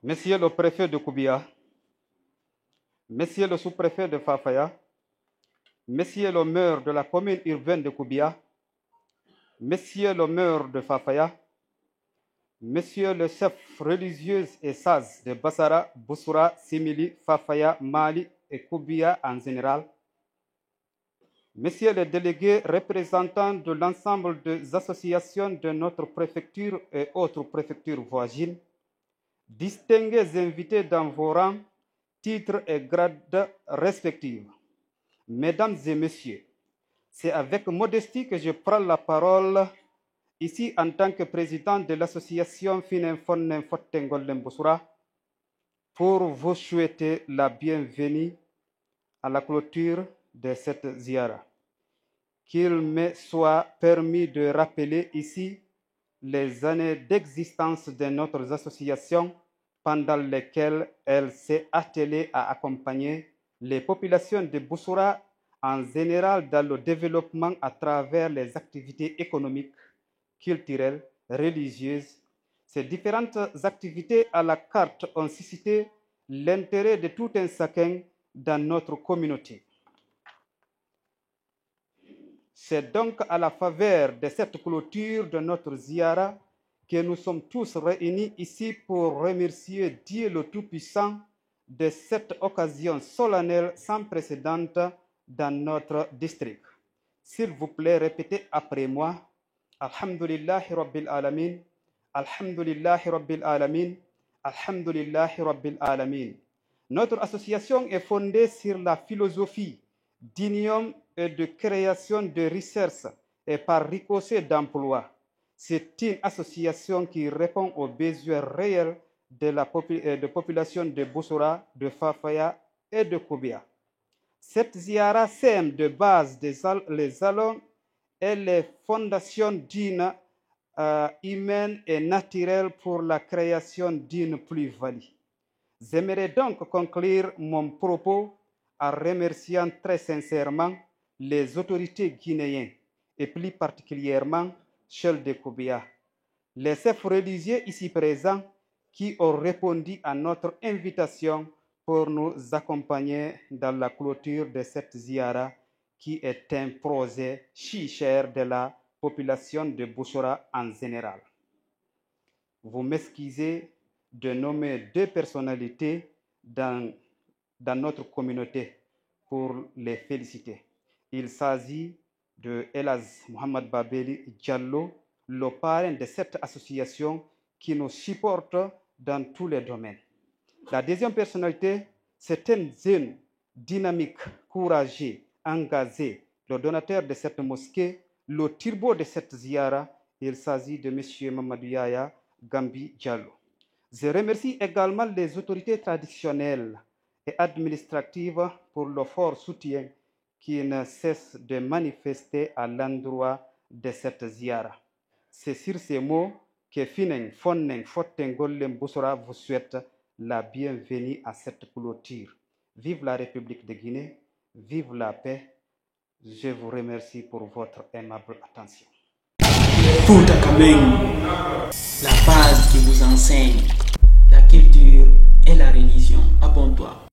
Monsieur le préfet de Koubia, Monsieur le sous-préfet de Fafaya, Monsieur le maire de la commune urbaine de Koubia, Monsieur le maire de Fafaya, Monsieur le chef religieux et sage de Bassara, Boussoura, Simili, Fafaya, Mali et Koubia en général, Messieurs les délégués représentants de l'ensemble des associations de notre préfecture et autres préfectures voisines, distingués invités dans vos rangs, titres et grades respectifs, Mesdames et Messieurs, c'est avec modestie que je prends la parole ici en tant que président de l'association Finemfonnen Fottengollen Boussoura pour vous souhaiter la bienvenue à la clôture de cette ziara. Qu'il me soit permis de rappeler ici les années d'existence de notre association pendant lesquelles elle s'est attelée à accompagner les populations de Boussoura en général dans le développement à travers les activités économiques, culturelles, religieuses. Ces différentes activités à la carte ont suscité l'intérêt de tout un chacun dans notre communauté. C'est donc à la faveur de cette clôture de notre ziara que nous sommes tous réunis ici pour remercier Dieu le Tout-Puissant de cette occasion solennelle sans précédent dans notre district. S'il vous plaît, répétez après moi. Alhamdulillahi Rabbil Alamin, Alhamdulillahi Rabbil Alamin, Alhamdulillahi Rabbil Alamin. Notre association est fondée sur la philosophie d'union et de création de recherche et par ricochet d'emploi. C'est une association qui répond aux besoins réels de la population de Boussoura, de Fafaya et de Koubia. Cette ziara sème de base les jalons et les fondations d'une humaine et naturelle pour la création d'une plus-value. J'aimerais donc conclure mon propos en remerciant très sincèrement les autorités guinéennes et plus particulièrement celles de Koubia, les chefs religieux ici présents qui ont répondu à notre invitation pour nous accompagner dans la clôture de cette ziara qui est un projet si cher de la population de Boussoura en général. Vous m'excusez de nommer deux personnalités dans notre communauté pour les féliciter. Il s'agit de Elaz Mohamed Babeli Diallo, le parrain de cette association qui nous supporte dans tous les domaines. La deuxième personnalité, c'est un jeune dynamique, courageux, engagé, le donateur de cette mosquée, le turbo de cette ziara. Il s'agit de M. Mamadou Yaya Gambi Diallo. Je remercie également les autorités traditionnelles et administratives pour le fort soutien qui ne cesse de manifester à l'endroit de cette ziara. C'est sur ces mots que Finemfonnen Fottengollen Boussoura vous souhaite la bienvenue à cette clôture. Vive la République de Guinée, vive la paix. Je vous remercie pour votre aimable attention. Fouta Kameng, la base qui vous enseigne la culture et la religion. Abonne-toi.